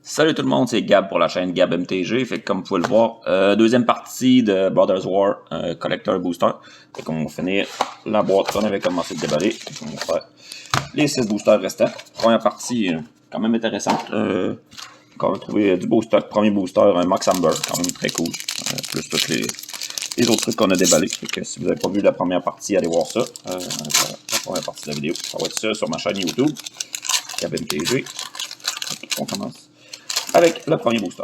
Salut tout le monde, c'est Gab pour la chaîne Gab MTG. Fait que comme vous pouvez le voir, deuxième partie de Brothers War Collector Booster. Fait qu'on va finir la boîte qu'on avait commencé de déballer. Fait qu'on va faire les 6 boosters restants. Première partie quand même intéressante. On va trouver du beau stock. Premier booster, un Mox Amber, quand même très cool. Plus tous les autres trucs qu'on a déballés. Fait que si vous n'avez pas vu la première partie, allez voir ça. La première partie de la vidéo. Ça va être ça sur ma chaîne YouTube. Gab MTG. On commence avec le premier booster.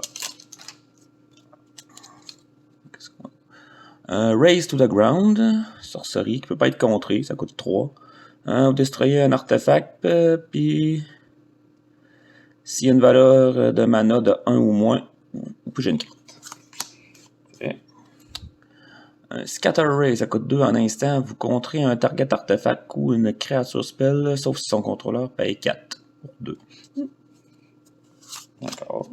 Raise to the Ground, sorcerie qui peut pas être contrée, ça coûte 3. Vous destroyez un artefact, puis s'il y a une valeur de mana de 1 ou moins, vous pigez une carte. Scatter Ray, ça coûte 2 en instant, vous contrez un target artefact ou une créature spell, sauf si son contrôleur paye 4 pour 2. D'accord.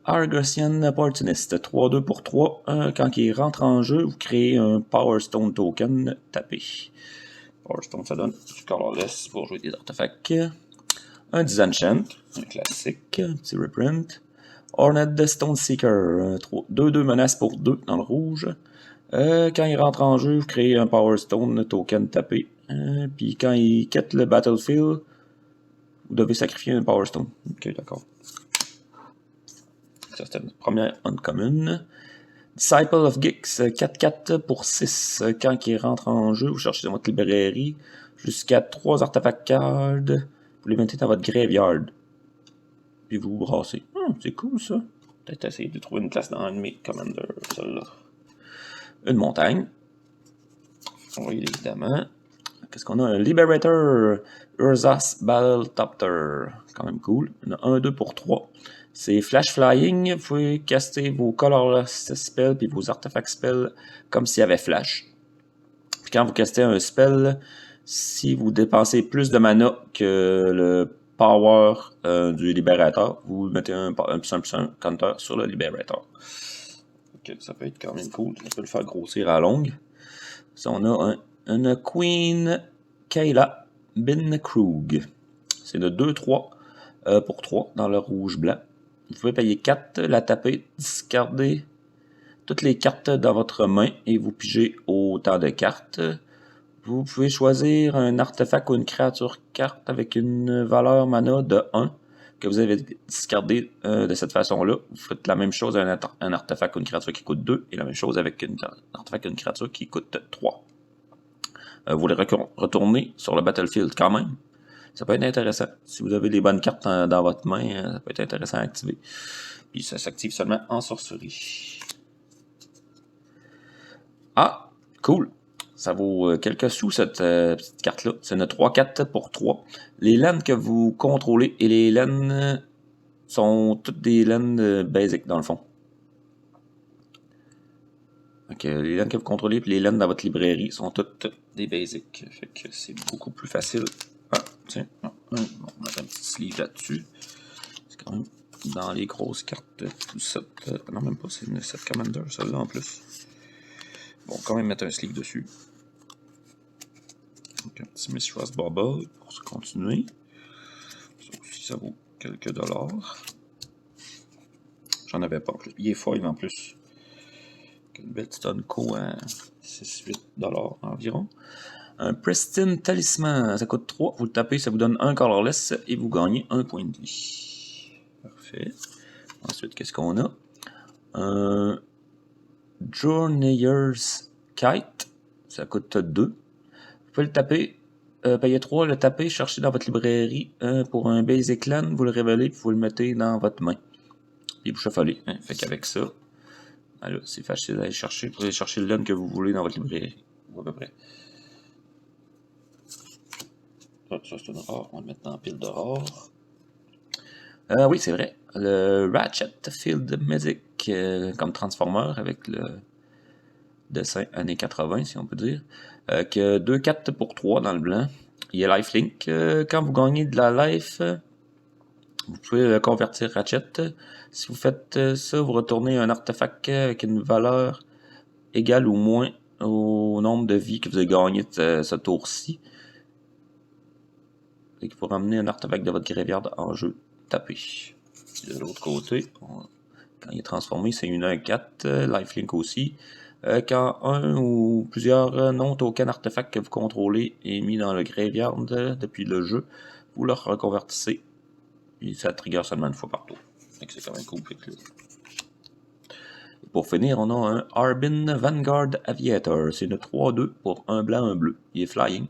Argosian Opportunist, 3-2 pour 3. Quand il rentre en jeu, vous créez un Power Stone token tapé. Power Stone, ça donne du colorless pour jouer des artefacts. Un Disenchant, un classique, un petit reprint. Horned Stone Seeker, 2-2 menaces pour 2 dans le rouge. Quand il rentre en jeu, vous créez un Power Stone token tapé. Puis quand il quitte le battlefield, vous devez sacrifier un Power Stone. Ok, d'accord. Ça, c'était notre première uncommon. Disciple of Geeks, 4-4 pour 6. Quand il rentre en jeu, vous cherchez dans votre librairie jusqu'à 3 artefacts cards. Vous les mettez dans votre graveyard. Puis vous brassez. C'est cool ça. Peut-être essayer de trouver une classe dans l'ennemi Commander, celle-là. Une montagne. Oui, évidemment. Qu'est-ce qu'on a? Un Liberator Urzas Battletopter. C'est quand même cool. On a 1-2 pour 3. C'est Flash Flying. Vous pouvez caster vos colorless spells puis vos artefacts spells comme s'il y avait Flash. Puis quand vous castez un spell, si vous dépensez plus de mana que le power du Libérateur, vous mettez un counter sur le Libérateur. Okay, ça peut être quand même cool. On peut le faire grossir à longue. Ça, on a une Queen Kayla Binkrug. C'est de 2-3 pour 3 dans le rouge-blanc. Vous pouvez payer 4, la taper, discarder toutes les cartes dans votre main et vous pigez autant de cartes. Vous pouvez choisir un artefact ou une créature carte avec une valeur mana de 1 que vous avez discardé de cette façon-là. Vous faites la même chose avec un artefact ou une créature qui coûte 2 et la même chose avec un artefact ou une créature qui coûte 3. Vous les retournez sur le battlefield quand même. Ça peut être intéressant. Si vous avez les bonnes cartes dans votre main, ça peut être intéressant à activer. Puis ça s'active seulement en sorcerie. Ah, cool. Ça vaut quelques sous cette petite carte-là. C'est une 3-4 pour 3. Les lanes que vous contrôlez et les lanes sont toutes des lanes basic dans le fond. Donc, les lanes que vous contrôlez et les lanes dans votre librairie sont toutes des basics. Fait que c'est beaucoup plus facile. Ah, tiens, on va mettre un petit sleeve là-dessus. C'est quand même dans les grosses cartes. Non, même pas, c'est une set Commander, celle-là en plus. Bon, quand même mettre un sleeve dessus. Donc, un petit Mistras Bubble pour se continuer. Ça aussi, ça vaut quelques dollars. J'en avais pas en plus. Il est foil en plus. Une belle Stone Co à 6-8 dollars environ. Un Pristine Talisman, ça coûte 3. Vous le tapez, ça vous donne un colorless et vous gagnez un point de vie. Parfait. Ensuite, qu'est-ce qu'on a? Un Journeyer's Kite, ça coûte 2. Vous pouvez le taper, payer 3, le taper, chercher dans votre librairie pour un Basic Land, vous le révélez, puis vous le mettez dans votre main. Puis vous shufflez. Hein. Fait qu'avec ça, ben c'est facile d'aller chercher. Vous pouvez aller chercher le land que vous voulez dans votre librairie. À peu près. Ça, c'est un rare. On va le mettre dans la pile de rares. Oui, c'est vrai. Le Ratchet Field Music comme Transformer avec le dessin années 80, si on peut dire. Que 2-4 pour 3 dans le blanc. Il y a Lifelink. Quand vous gagnez de la life, vous pouvez le convertir Ratchet. Si vous faites ça, vous retournez un artefact avec une valeur égale ou moins au nombre de vies que vous avez gagné de ce tour-ci. Et qu'il faut ramener un artefact de votre graveyard en jeu. taper. De l'autre côté, quand il est transformé, c'est une 1-4, lifelink aussi. Quand un ou plusieurs non-tokens artefacts que vous contrôlez est mis dans le graveyard depuis le jeu, vous le reconvertissez. Et ça trigger seulement une fois par tour. C'est quand même cool. Pour finir, on a un Harbin Vanguard Aviator. C'est une 3-2 pour un blanc, un bleu. Il est flying.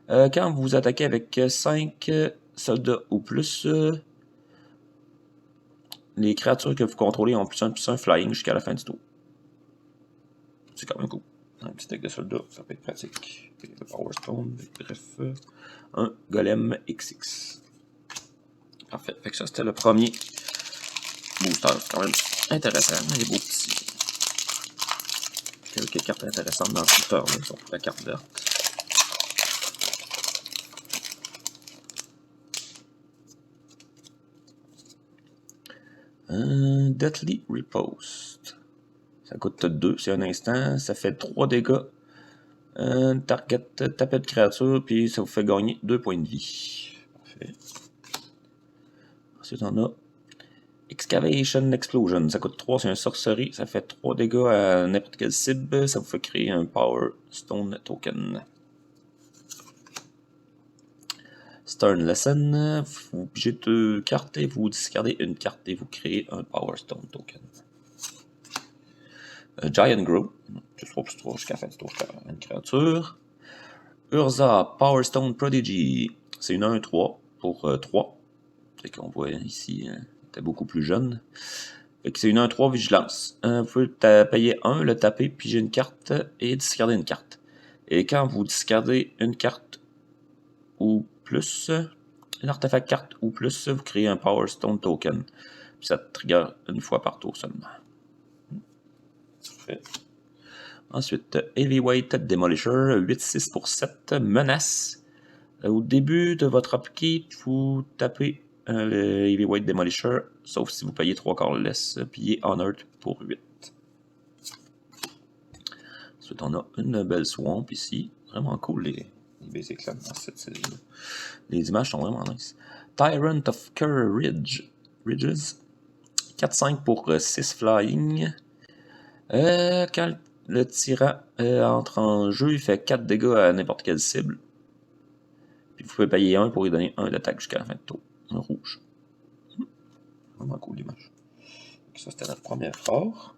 Quand vous attaquez avec 5 soldats ou plus, les créatures que vous contrôlez ont plus un flying jusqu'à la fin du tour. C'est quand même cool. Un petit deck de soldats, ça peut être pratique. Le Power Stone, bref, un Golem XX. Parfait. Fait que ça, c'était le premier booster. C'est quand même intéressant. Les beaux petits. Quelques cartes intéressantes dans ce booster-là, pour la carte verte. Deathly Riposte. Ça coûte 2, c'est un instant. Ça fait 3 dégâts. Target tapette de créature, puis ça vous fait gagner 2 points de vie. Parfait. Ensuite, on a Excavation Explosion. Ça coûte 3, c'est un sorcerie. Ça fait 3 dégâts à n'importe quelle cible. Ça vous fait créer un Power Stone Token. Stern Lesson. Vous pigez 2 cartes et vous discardez une carte et vous créez un Power Stone Token. Giant Grow. +3/+3 jusqu'à la fin du tour, une créature. Urza Power Stone Prodigy. C'est une 1-3 pour 3. C'est qu'on voit ici, était beaucoup plus jeune. C'est une 1-3 vigilance. Vous pouvez payer 1, le taper, piger une carte et discarder une carte. Et quand vous discardez une carte ou plus, une artefact carte ou plus, vous créez un Power Stone Token. Puis ça trigger une fois par tour seulement. Parfait. Ensuite, Heavyweight Demolisher, 8-6 pour 7, menace. Au début de votre upkeep, vous tapez le Heavyweight Demolisher, sauf si vous payez 3 colorless, puis il est Honored pour 8. Ensuite, on a une belle swamp ici. Vraiment cool les basic lands dans cette série-là. Les images sont vraiment nice. Tyrant of Courage. Ridges. 4-5 pour 6 flying. Quand le tyran entre en jeu, il fait 4 dégâts à n'importe quelle cible. Puis vous pouvez payer 1 pour lui donner 1 d'attaque jusqu'à la fin de tour. Un rouge. Vraiment cool l'image. Ça, c'était notre première part.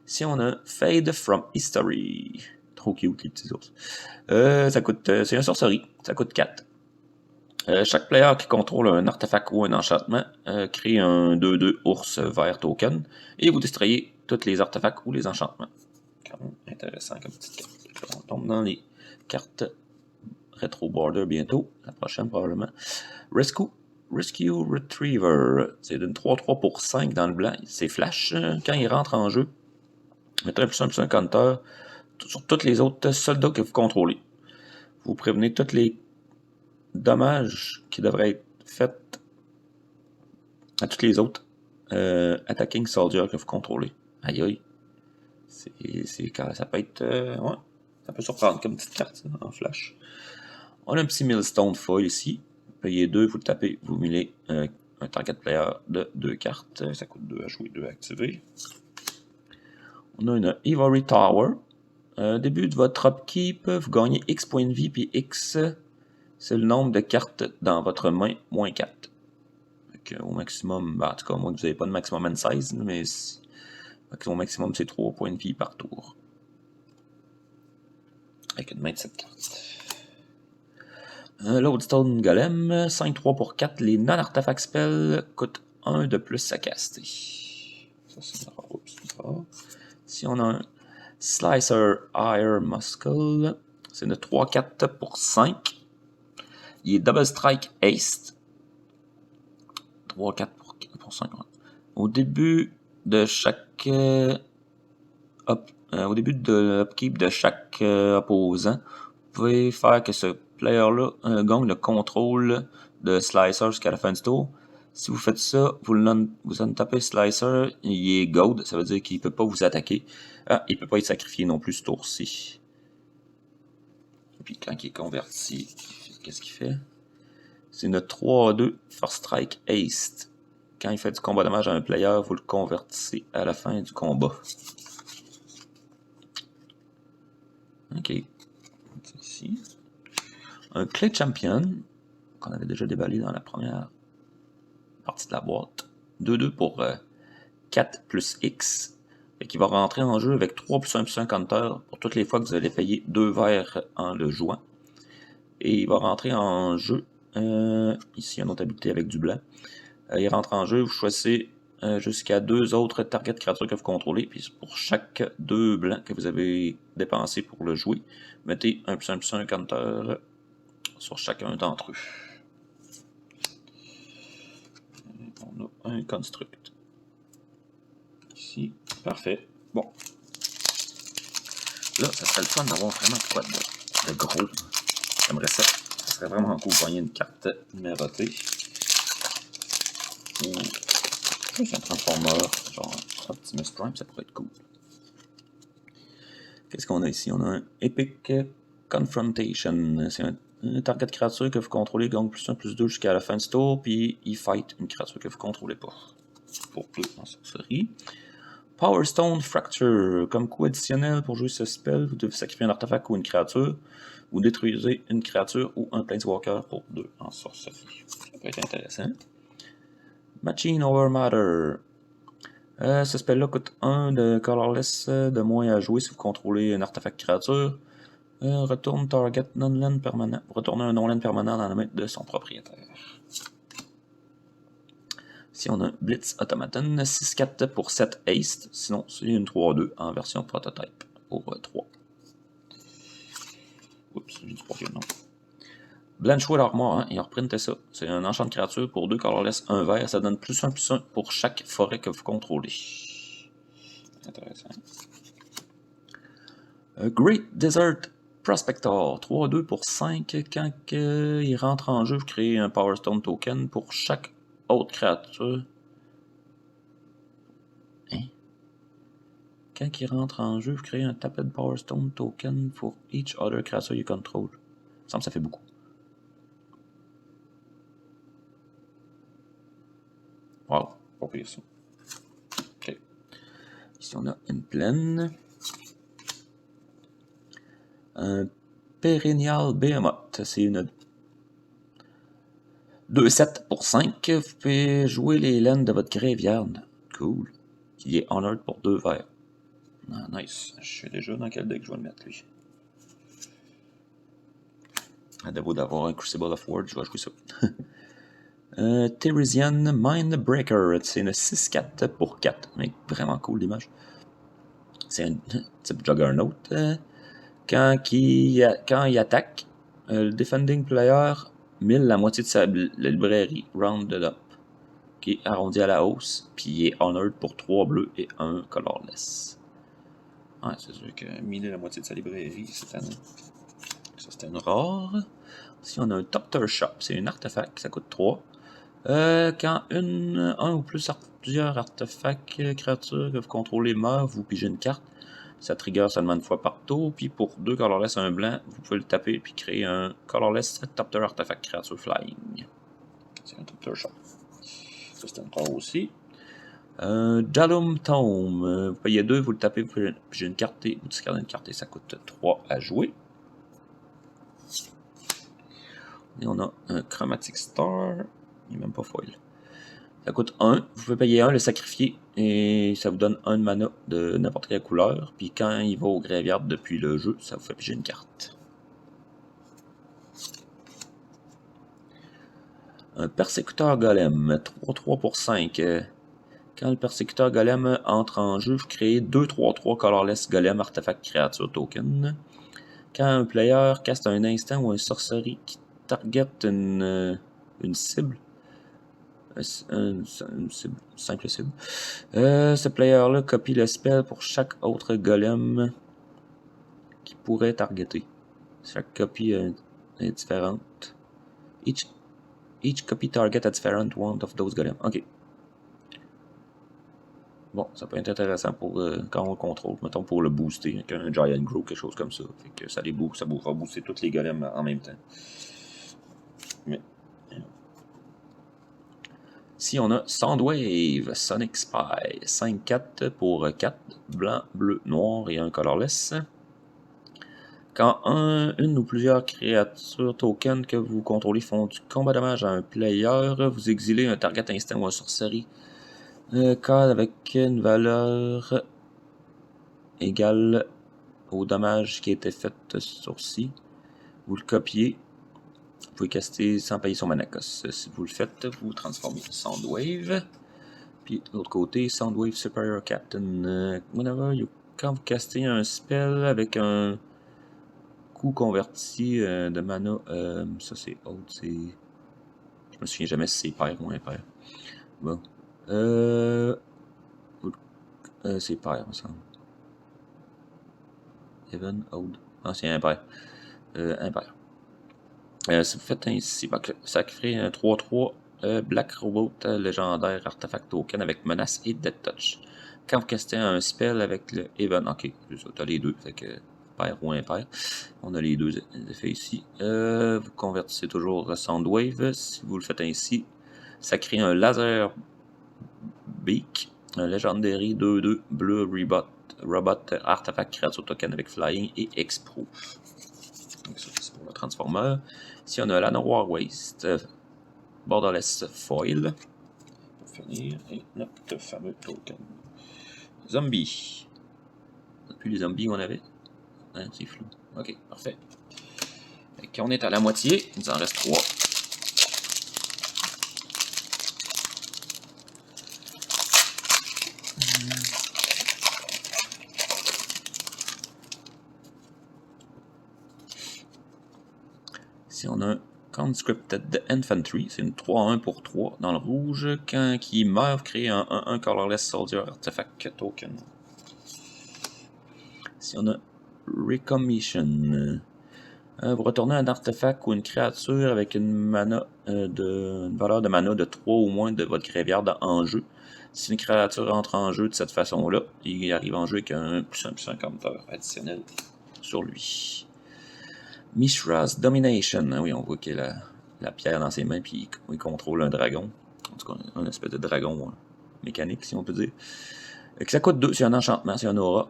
Ici, on a Fade from History. Trop cute, les petits ours. Ça coûte, c'est un sorcerie. Ça coûte 4. Chaque player qui contrôle un artefact ou un enchantement crée un 2-2 ours vert token. Et vous distrayez tous les artefacts ou les enchantements. Quand même intéressant comme petite carte. On tombe dans les cartes Retro Border bientôt. La prochaine, probablement. Rescue Retriever. C'est d'une 3-3 pour 5 dans le blanc. C'est flash quand il rentre en jeu. Mettez un +1/+1 counter sur tous les autres soldats que vous contrôlez. Vous prévenez tous les dommages qui devraient être faits à tous les autres attacking soldiers que vous contrôlez. Aïe aïe. Ça peut être. Ouais, ça peut surprendre comme petite carte en flash. On a un petit Millstone Foil ici. Payez 2, vous le tapez, vous millez un target player de 2 cartes. Ça coûte 2 à jouer, 2 à activer. On a une Ivory Tower. Début de votre upkeep, vous gagnez X points de vie, puis X, c'est le nombre de cartes dans votre main, moins 4. Donc, au maximum, en tout cas, moi, vous n'avez pas de maximum en size, mais au maximum, c'est 3 points de vie par tour. Avec une main de 7 cartes. Lodestone Golem, 5-3 pour 4. Les non-artefacts spells coûtent 1 de plus à caster. Ça, c'est une Si on a un Slicer Air Muscle, c'est de 3-4 pour 5. Il est Double Strike Haste. 3-4 pour 5. Au début de chaque upkeep de chaque opposant, vous pouvez faire que ce player-là gagne le contrôle de Slicer jusqu'à la fin du tour. Si vous faites ça, vous en tapez Slicer, il est gold, ça veut dire qu'il ne peut pas vous attaquer. Il ne peut pas être sacrifié non plus ce tour-ci. Puis quand il est converti, qu'est-ce qu'il fait? C'est une 3-2 First Strike Haste. quand il fait du combat dommage à un player, vous le convertissez à la fin du combat. Ok. Ici. Un Clay Champion, qu'on avait déjà déballé dans la première partie de la boîte. 2-2 pour 4 plus X. Et qui va rentrer en jeu avec 3 plus 1 plus 1 counter pour toutes les fois que vous allez payer 2 verres en le jouant. Et il va rentrer en jeu. Ici, il y a une autre habilité avec du blanc. Il rentre en jeu, vous choisissez jusqu'à 2 autres targets créatures que vous contrôlez. Puis pour chaque 2 blancs que vous avez dépensé pour le jouer, mettez 1 plus 1 plus 1 counter sur chacun d'entre eux. On a un construct. Ici, parfait. Bon. Là, ça serait le fun d'avoir vraiment quoi de gros. J'aimerais ça. Ça serait vraiment cool de gagner une carte numérotée. Ou juste un transformeur, genre Optimus Prime, ça pourrait être cool. Qu'est-ce qu'on a ici? On a un Epic Confrontation. C'est un target créature que vous contrôlez, gagne plus 1 plus 2 jusqu'à la fin du tour, puis il fight une créature que vous contrôlez pas. Pour 2 en sorcerie. Power Stone Fracture. Comme coup additionnel pour jouer ce spell, vous devez sacrifier un artefact ou une créature. Vous détruisez une créature ou un Planeswalker pour 2 en sorcerie. Ça peut être intéressant. Machine Over Matter. Ce spell-là coûte 1 de colorless de moins à jouer si vous contrôlez un artefact créature. Retourne target non-land permanent. Retournez un non-land permanent dans la main de son propriétaire. Ici, on a un Blitz Automaton, 6-4 pour 7 haste. Sinon, c'est une 3-2 en version prototype pour 3. Oups, j'ai dit pas que non. Blanchwood Armor, hein, il a reprinté ça. C'est un enchant de créature pour 2 colorless, 1 vert. Ça donne plus 1 pour chaque forêt que vous contrôlez. Intéressant. Great Desert Prospector, 3-2 pour 5. Quand il rentre en jeu, vous créez un Power Stone token pour chaque autre créature. Hein? Quand il rentre en jeu, vous créez un Tapped Power Stone token for each other creature you control. Il me semble que ça fait beaucoup. Wow, pas pire ça. Ok. Ici, on a une plaine. Un Perennial Behemoth. C'est une 2-7 pour 5. Vous pouvez jouer les laines de votre graveyard. Cool. Qui est honored pour 2 verts. Ah, nice. Je sais déjà dans quel deck je vais le mettre, lui. À défaut d'avoir un Crucible of Word, je vais jouer ça. Teresian Mindbreaker. C'est une 6-4 pour 4. Mais vraiment cool l'image. C'est un type Juggernaut. Quand il attaque, le Defending Player mille la moitié de sa librairie Rounded Up, qui est arrondi à la hausse, puis il est honored pour 3 bleus et 1 colorless. Ouais, c'est sûr que miller la moitié de sa librairie cette année. Ça, c'était une rare. Ici, on a un Doctor Shop. C'est un artefact, ça coûte 3. Quand un ou plusieurs artefacts, créatures que vous contrôlez meurent, vous pigez une carte. Ça trigger seulement une fois par tour. Puis pour 2 colorless et un blanc, vous pouvez le taper puis créer un colorless Doctor Artefact Creature Flying. C'est un Doctor Shop. Ça, c'est un rare aussi. Jalum Tome. Vous payez 2, vous le tapez, vous pigez une carte et vous discardez une carte et ça coûte 3 à jouer. Et on a un Chromatic Star. Il n'est même pas foil. Ça coûte 1. Vous pouvez payer 1, le sacrifier. Et ça vous donne 1 de mana de n'importe quelle couleur. Puis quand il va au graveyard depuis le jeu, ça vous fait piger une carte. Un Persécuteur Golem. 3-3 pour 5. Quand le Persécuteur Golem entre en jeu, vous créez 2-3-3 colorless Golem Artefact Créature Token. Quand un player caste un instant ou un sorcerie qui target une cible, une simple cible, ce player-là copie le spell pour chaque autre golem qui pourrait targeter. Chaque copie est différente. Each copy target a different one of those golems. Ok. Bon, ça peut être intéressant pour quand on le contrôle, mettons pour le booster, avec un Giant Grow, quelque chose comme ça. Fait que ça va booster tous les golems en même temps. Mais Si on a Soundwave, Sonic Spy, 5-4 pour 4, blanc, bleu, noir et un colorless. Quand une ou plusieurs créatures tokens que vous contrôlez font du combat dommage à un player, vous exilez un target instant ou un sorcerie code avec une valeur égale au dommage qui a été fait sur ci. Vous le copiez. Vous pouvez caster sans payer son mana cost. Si vous le faites, vous transformez Soundwave. Puis de l'autre côté, Soundwave Superior Captain. Quand vous castez un spell avec un coût converti de mana, ça c'est autre, c'est. Je me souviens jamais si c'est pair ou impair. Bon. C'est pair, me semble. Even, Old. Ah, c'est impair. Impair. Si vous faites ainsi, ça crée un 3-3 Black Robot légendaire artefact token avec menace et Death Touch. Quand vous castez un spell avec le Even, ok, tu as les deux, fait que pair ou impair. On a les deux effets ici. Vous convertissez toujours Soundwave. Si vous le faites ainsi, ça crée un Laser Beak, un Legendary 2-2 bleu Robot artefact créature token avec Flying et Expro. Donc ça, c'est pour le Transformer. Ici, on a Llanowar Waste, Borderless Foil, pour finir, et notre fameux token. Zombie. Plus les zombies qu'on avait. Hein, c'est flou. Ok, parfait. Quand on est à la moitié, il nous en reste 3. Ici, on a un Conscripted Infantry, c'est une 3-1 pour 3 dans le rouge. Quand il meurt, crée un 1-1 Colorless Soldier Artifact Token. Ici, on a Recommission. Vous retournez un artefact ou une créature avec une valeur de mana de 3 ou moins de votre graveyard en jeu. Si une créature entre en jeu de cette façon-là, il arrive en jeu avec un +1/+1 counter additionnel sur lui. Mishra's Domination. Oui, on voit qu'il a la pierre dans ses mains puis il contrôle un dragon. En tout cas, un espèce de dragon mécanique, si on peut dire. Ça coûte 2, c'est un enchantement, c'est un aura.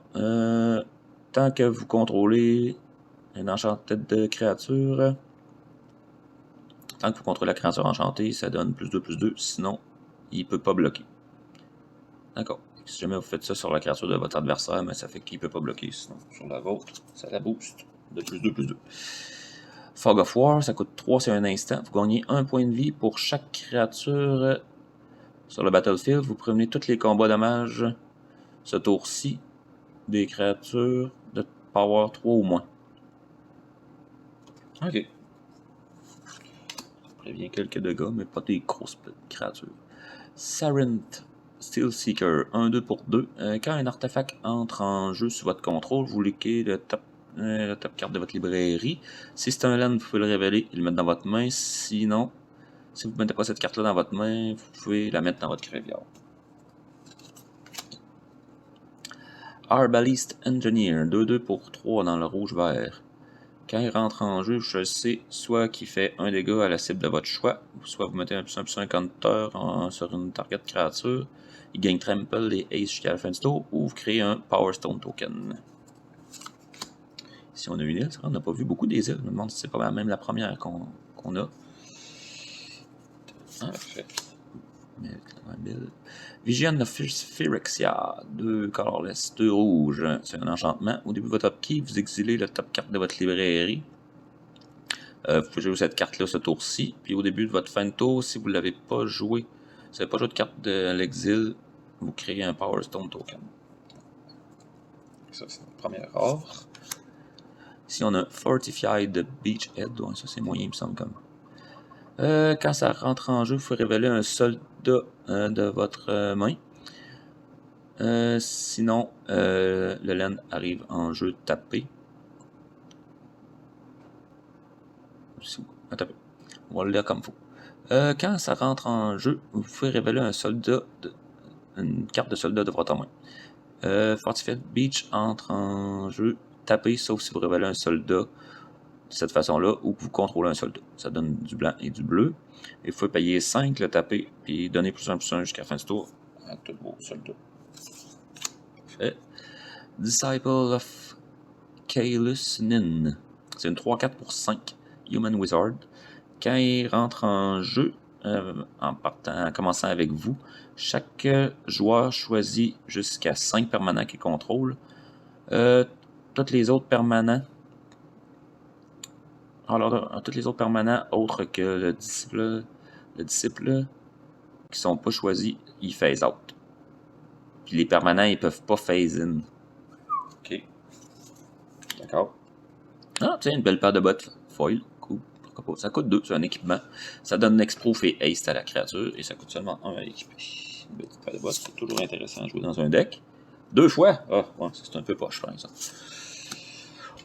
Tant que vous contrôlez un enchanted de créature, tant que vous contrôlez la créature enchantée, ça donne +2/+2. Sinon, il peut pas bloquer. D'accord. Si jamais vous faites ça sur la créature de votre adversaire, mais ça fait qu'il peut pas bloquer. Sinon, sur la vôtre, ça la booste de +2/+2. Fog of War, ça coûte 3, c'est un instant. Vous gagnez 1 point de vie pour chaque créature sur le battlefield. Vous prévenez tous les combats dommages ce tour-ci des créatures de power 3 ou moins. Ok. Ça prévient quelques dégâts, mais pas des grosses créatures. Sarent Steel Seeker, 1-2 pour 2. Quand un artefact entre en jeu sous votre contrôle, vous liquez le top carte de votre librairie. Si c'est un land, vous pouvez le révéler et le mettre dans votre main. Sinon, si vous ne mettez pas cette carte-là dans votre main, vous pouvez la mettre dans votre graveyard. Arbalist Engineer, 2-2 pour 3 dans le rouge-vert. Quand il rentre en jeu, vous choisissez soit qu'il fait un dégât à la cible de votre choix, soit vous mettez un +1/+1 counter sur une target créature. Il gagne Trample et Ace jusqu'à la fin du tour, ou vous créez un Power Stone Token. Ici, on a une île, on n'a pas vu beaucoup des îles. Je me demande si c'est pas même la première qu'on a. Parfait. Vision of Phyrexia, 2 colorless, 2 rouges. C'est un enchantement. Au début de votre upkeep, vous exilez le top carte de votre librairie. Vous pouvez jouer cette carte-là ce tour-ci. Puis au début de votre fin de tour, si vous ne l'avez pas joué, si vous n'avez pas joué de carte de l'exil, vous créez un Power Stone Token. Ça, c'est notre première rare. Ici, on a Fortified Beachhead. Ouais, ça, c'est moyen, il me semble. Comme. Quand ça rentre en jeu, il faut révéler un soldat de votre main. Sinon, le land arrive en jeu tapé. On va le lire comme il faut. Quand ça rentre en jeu, vous pouvez révéler un soldat, une carte de soldat de votre main. Fortified Beach entre en jeu tapé, sauf si vous révélez un soldat cette façon-là, ou que vous contrôlez un soldat. Ça donne du blanc et du bleu. Il faut payer 5, le taper, puis donner +1/+1 jusqu'à la fin du tour à tous vos soldats. Fait. Disciple of Kaelus Nin. C'est une 3-4 pour 5 Human Wizard. Quand il rentre en jeu, en commençant avec vous, chaque joueur choisit jusqu'à 5 permanents qu'il contrôle. Tous les autres permanents. Alors, tous les autres permanents autres que le disciple qui sont pas choisis, ils phase out. Puis les permanents, ils peuvent pas phase in. Ok. D'accord. Ah, tiens, une belle paire de bottes foil. Cool. Pourquoi pas. Ça coûte 2, c'est un équipement. Ça donne Exproof et Haste à la créature. Et ça coûte seulement 1 à équiper. Une petite paire de bottes, c'est toujours intéressant à jouer dans un deck. 2 fois. Ah, ouais, c'est un peu poche, par exemple.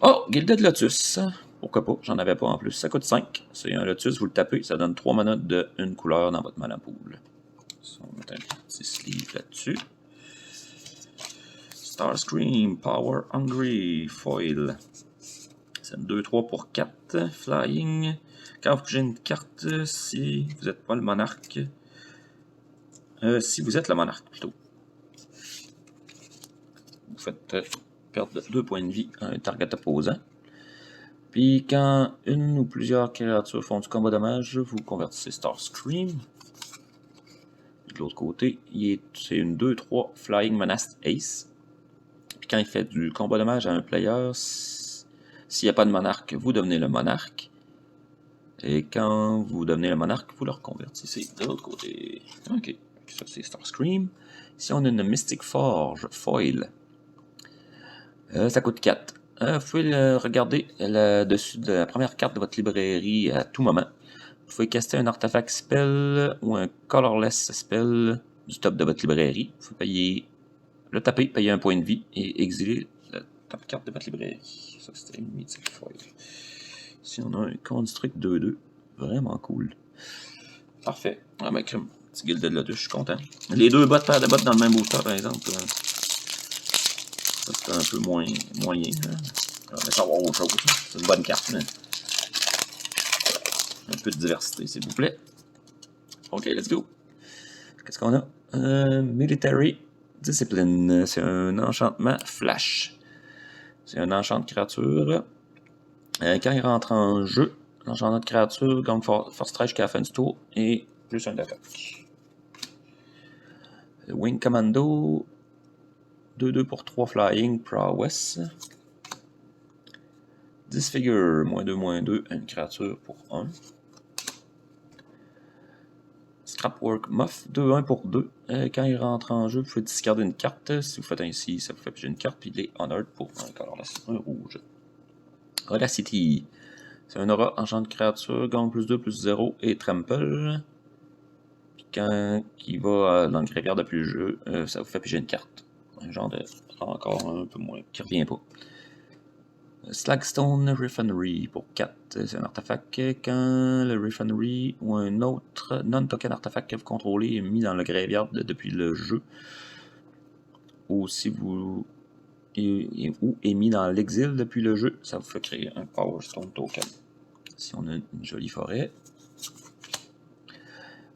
Oh, Gilded Lotus. Pourquoi pas, j'en avais pas en plus. Ça coûte 5. C'est un Lotus, vous le tapez, ça donne 3 mana de une couleur dans votre mana pool. On va mettre un petit sleeve là-dessus. Starscream, Power Hungry, Foil. C'est une 2-3 pour 4. Flying. Quand vous pigez une carte, si vous n'êtes pas le monarque. Si vous êtes le monarque, plutôt. Vous faites perdre 2 points de vie à un target opposant. Puis quand une ou plusieurs créatures font du combat dommage, vous convertissez Starscream. De l'autre côté, c'est une 2-3 Flying Menace Ace. Puis quand il fait du combat dommage à un player, s'il n'y a pas de monarque, vous devenez le monarque. Et quand vous devenez le monarque, vous le reconvertissez de l'autre côté. Ok, ça c'est Starscream. Ici on a une Mystic Forge Foil. Ça coûte 4. Vous pouvez regarder dessus de la première carte de votre librairie à tout moment. Vous pouvez caster un artefact spell ou un colorless spell du top de votre librairie. Vous pouvez payer le taper, payer un point de vie et exiler la top carte de votre librairie. Ça c'était une Mythic Foil. Ici on a un Construct 2-2. Vraiment cool. Parfait. Ah ben crème. Petit Gilded Lotus, je suis content. Les deux paires de bottes dans le même booster par exemple. Ça c'est un peu moyen. On va savoir autre chose. C'est une bonne carte, mais un peu de diversité, s'il vous plaît. Ok, let's go. Qu'est-ce qu'on a? Military Discipline. C'est un enchantement flash. C'est un enchant de créature. Quand il rentre en jeu, l'enchantement de créature gagne force strike jusqu'à la fin du tour et plus un d'attaque. Wing Commando. 2-2 pour 3 flying, prowess. Disfigure, -2, une créature pour 1. Scrapwork Muff, 2-1 pour 2. Quand il rentre en jeu, vous pouvez discarder une carte. Si vous faites ainsi, ça vous fait piger une carte, puis il est honored pour un colorless, un rouge. Audacity, c'est un aura enchant de créature, gagne +2, +0 et trample. Puis quand il va dans le graveyard depuis le jeu, ça vous fait piger une carte. Un genre de encore un peu moins, qui revient pas. Slagstone Refinery pour 4. C'est un artefact quand le Refinery ou un autre non-token artefact que vous contrôlez est mis dans le graveyard depuis le jeu. Ou si vous ou est mis dans l'exil depuis le jeu, ça vous fait créer un Power Stone token. Si on a une jolie forêt.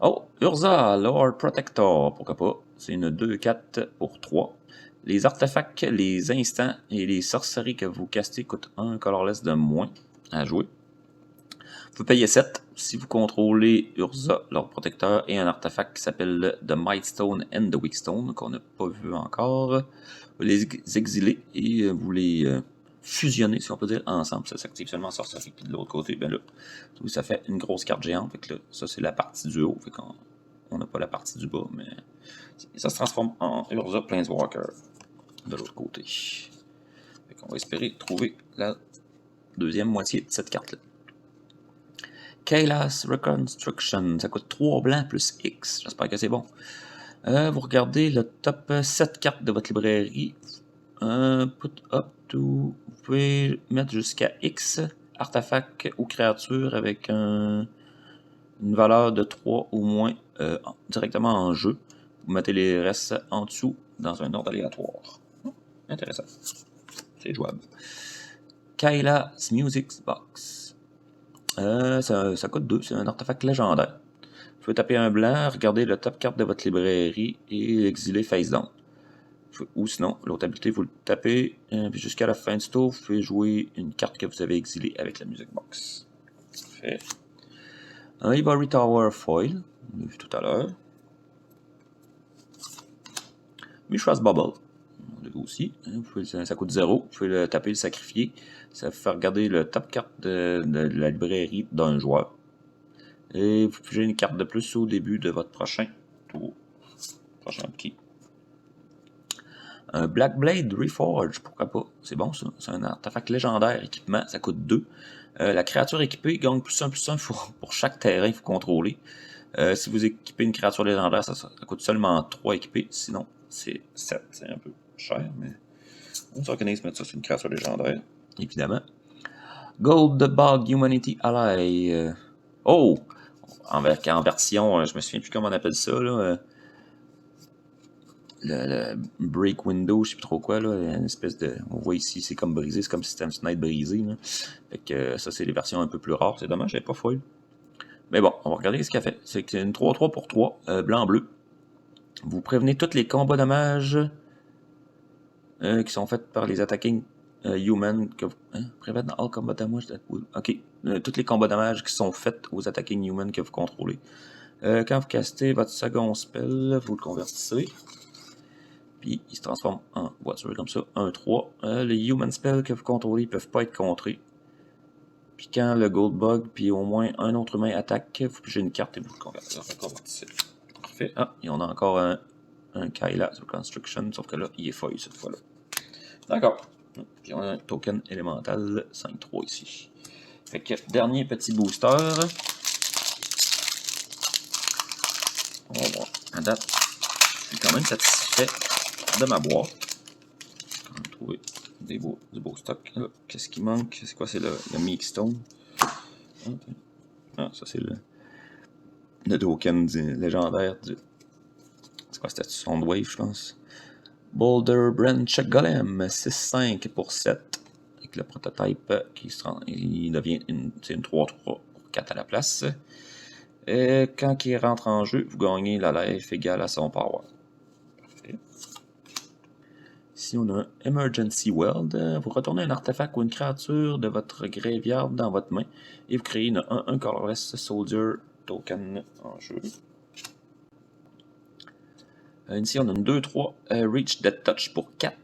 Oh, Urza, Lord Protector, pourquoi pas. C'est une 2-4 pour 3. Les artefacts, les instants et les sorceries que vous castez coûtent un colorless de moins à jouer. Vous payez 7 si vous contrôlez Urza, Lord Protecteur, et un artefact qui s'appelle The Mightstone and the Weakstone, qu'on n'a pas vu encore. Vous les exilez et vous les fusionnez, si on peut dire, ensemble. Ça s'active seulement en sorcerie. Puis de l'autre côté, ben là, ça fait une grosse carte géante. Fait que là, ça, c'est la partie du haut. Fait qu'on n'a pas la partie du bas, mais ça se transforme en Urza Planeswalker de l'autre côté. Fait qu'on va espérer trouver la deuxième moitié de cette carte-là. Kailas Reconstruction, ça coûte 3 blancs plus X. J'espère que c'est bon. Vous regardez le top 7 cartes de votre librairie. Put up to. Vous pouvez mettre jusqu'à X artefacts ou créatures avec une valeur de 3 ou moins directement en jeu. Vous mettez les restes en dessous dans un ordre aléatoire. Intéressant. C'est jouable. Kaila's Music Box. Ça coûte 2, c'est un artefact légendaire. Vous pouvez taper un blanc, regarder le top carte de votre librairie et l'exiler face down. Ou sinon, l'autre habilité, vous le tapez, puis jusqu'à la fin du tour, vous pouvez jouer une carte que vous avez exilée avec la Music Box. Parfait. Un Ivory Tower Foil, on l'a vu tout à l'heure. Mishra's Bubble, on l'a vu aussi. Ça coûte 0, vous pouvez le taper et le sacrifier. Ça vous fait regarder le top carte de la librairie d'un joueur. Et vous pigez une carte de plus au début de votre prochain tour. Prochain key. Un Black Blade Reforge, pourquoi pas? C'est bon ça. C'est un artefact légendaire équipement, ça coûte 2. La créature équipée gagne +1/+1 pour chaque terrain que vous contrôlez. Si vous équipez une créature légendaire, ça coûte seulement 3 équipés. Sinon, c'est 7. C'est un peu cher, mais on s'organise mettre ça sur une créature légendaire, évidemment. Gold Bug Humanity Ally. Oh! En version, je me souviens plus comment on appelle ça, là. Le break window, je sais plus trop quoi, là. Une espèce de. On voit ici, c'est comme brisé, c'est comme si c'était une fenêtre brisée, là. Fait que ça, c'est les versions un peu plus rares. C'est dommage, j'avais pas foil. Mais bon, on va regarder ce qu'elle fait. C'est que c'est une 3-3 pour 3, blanc-bleu. Vous prévenez tous les combats dommages qui sont faits par les attacking human. Prevent all combat damage. Ok. Tous les combats dommages qui sont faits aux attacking human que vous contrôlez. Quand vous castez votre second spell, vous le convertissez. Puis il se transforme en voiture comme ça. 1-3. Les human spells que vous contrôlez ne peuvent pas être contrés. Puis quand le Gold Bug, puis au moins un autre humain attaque, vous pigez une carte et vous le convertissez. Parfait. Ah, et on a encore un Kaila's Reconstruction, sauf que là, il est foil cette fois-là. D'accord. Puis on a un token élémental 5-3 ici. Fait que dernier petit booster. On va voir. À date, je suis quand même satisfait de ma boîte. On va trouver du beau stock. Qu'est-ce qui manque? C'est quoi? C'est le Meekstone. Ah, ça c'est le token légendaire du. C'est quoi? C'était Soundwave, je pense. Boulder Branch Golem, 6-5 pour 7. Avec le prototype qui il devient une 3-3 pour 4 à la place. Et quand il rentre en jeu, vous gagnez la life égale à son power. Parfait. Ici, on a un Emergency World. Vous retournez un artefact ou une créature de votre graveyard dans votre main et vous créez une 1-1 colorless soldier token en jeu. Ici, on a une 2-3 Reach Dead Touch pour 4.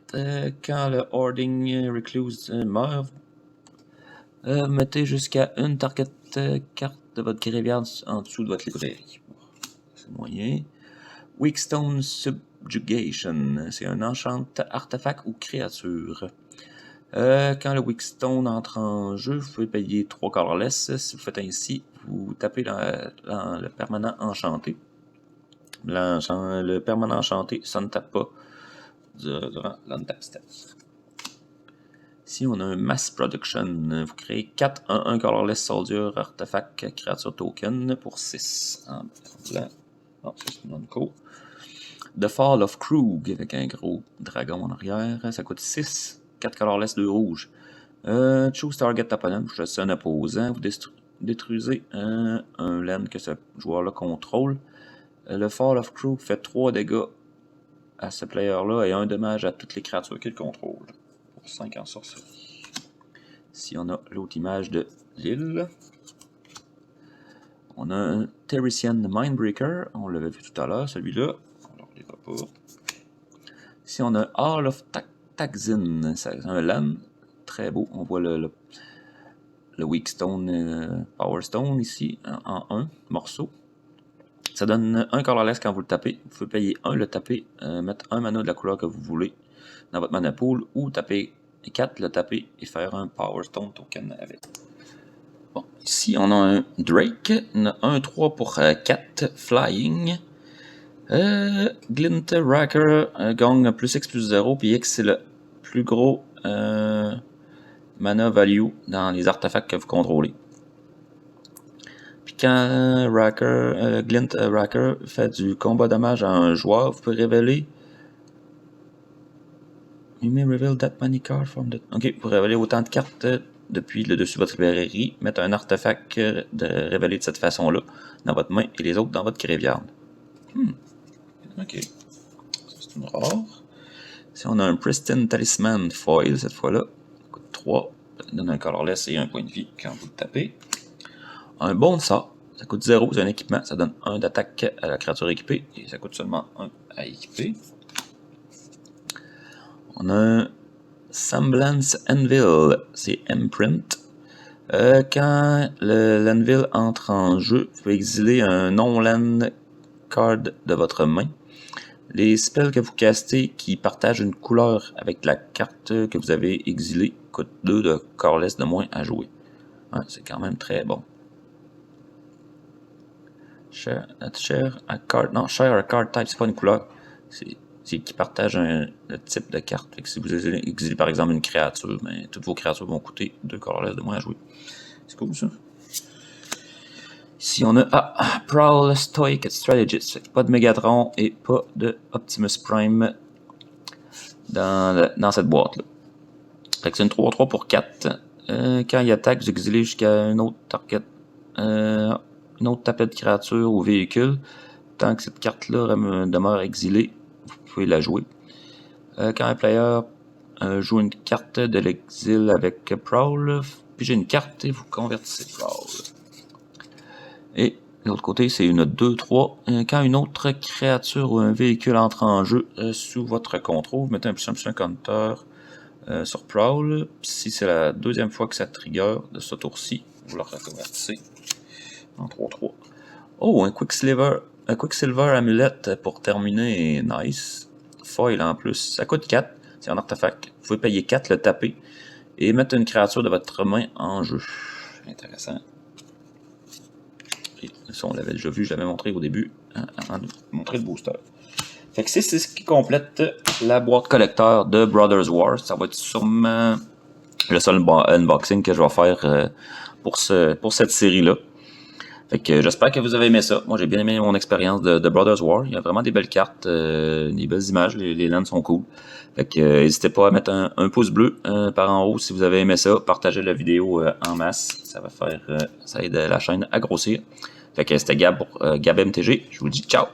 Quand le Hoarding Recluse meurt, mettez jusqu'à une target carte de votre graveyard en dessous de votre librairie. C'est moyen. Weakstone Subjugation, c'est un enchant artefact ou créature. Quand le Weakstone entre en jeu, vous pouvez payer 3 colorless. Si vous faites ainsi, vous tapez le permanent enchanté. Le permanent enchanté, ça ne tape pas durant l'untap step. Ici, on a un Mass Production. Vous créez 4 1-1 colorless soldier artefact créature token pour 6 en blanc. Oh, ça c'est non-co. The Fall of Krug avec un gros dragon en arrière. Ça coûte 6. 4 colorless, 2 rouges. Choose target opponent. Vous choisissez un opposant. Vous détruisez un land que ce joueur-là contrôle. Le Fall of Krug fait 3 dégâts à ce player-là et 1 dommage à toutes les créatures qu'il contrôle. Pour 5 en sorcellerie. Ici, on a l'autre image de l'île. On a un Terrician Mindbreaker. On l'avait vu tout à l'heure, celui-là. On ne le relèvera pas. Ici, on a Hall of Taxin. C'est un land très beau. On voit le Weakstone Power Stone ici en 1 morceau. Ça donne 1 colorless quand vous le tapez. Vous pouvez payer 1, le taper, mettre 1 mana de la couleur que vous voulez dans votre mana pool, ou taper 4, le taper et faire un Power Stone token avec. Bon, ici on a un Drake, on a un 3 pour 4 Flying. Glint Racker gagne plus X plus 0, puis X c'est le plus gros mana value dans les artefacts que vous contrôlez. Puis quand Glint Racker fait du combat dommage à un joueur, vous pouvez révéler You may reveal that many cards from the... Ok, vous révélez autant de cartes depuis le dessus de votre librairie. Mettre un artefact de révéler de cette façon-là dans votre main et les autres dans votre graveyard. Ok. Ça, c'est une rare. Si on a un Pristine Talisman Foil cette fois-là, ça coûte 3. Ça donne un colorless et un point de vie quand vous le tapez. Un bon ça coûte 0, c'est un équipement, ça donne 1 d'attaque à la créature équipée et ça coûte seulement 1 à équiper. On a un Semblance Anvil, c'est Imprint. Quand l'Anvil entre en jeu, vous pouvez exiler un non-land card de votre main. Les spells que vous castez qui partagent une couleur avec la carte que vous avez exilée coûtent 2 de colorless de moins à jouer. Ouais, c'est quand même très bon. Share a card. Non, share a card type, c'est pas une couleur. C'est qui partage le type de carte. Fait que si vous exilez par exemple une créature, ben, toutes vos créatures vont coûter 2 colorless de moins à jouer. C'est cool ça. Ici on a Prowl Stoic Strategist. Pas de Megatron et pas de Optimus Prime dans cette boîte là. Fait que c'est une 3-3 pour 4. Quand il attaque, vous exilez jusqu'à un autre target. Une autre tapette de créature ou véhicule. Tant que cette carte-là demeure exilée, vous pouvez la jouer. Quand un player joue une carte de l'exil avec Prowl, puis j'ai une carte et vous convertissez Prowl. Et de l'autre côté, c'est une 2-3. Quand une autre créature ou un véhicule entre en jeu sous votre contrôle, vous mettez un +1/+1 counter sur Prowl. Si c'est la deuxième fois que ça trigger de ce tour-ci, vous le reconvertissez en 3-3. Oh, un Quicksilver amulette pour terminer, nice. Foil en plus, ça coûte 4, c'est un artefact. Vous pouvez payer 4, le taper, et mettre une créature de votre main en jeu. Intéressant. Et ça, on l'avait déjà vu, je l'avais montré au début, avant de montrer le booster. Fait que c'est ce qui complète la boîte collecteur de Brothers War. Ça va être sûrement le seul unboxing que je vais faire pour cette série-là. Fait que j'espère que vous avez aimé ça. Moi, j'ai bien aimé mon expérience de Brothers War. Il y a vraiment des belles cartes, des belles images. Les lands sont cool. Fait que n'hésitez pas à mettre un pouce bleu par en haut si vous avez aimé ça. Partagez la vidéo en masse. Ça va faire, ça aide la chaîne à grossir. Fait que c'était Gab pour Gab MTG. Je vous dis ciao!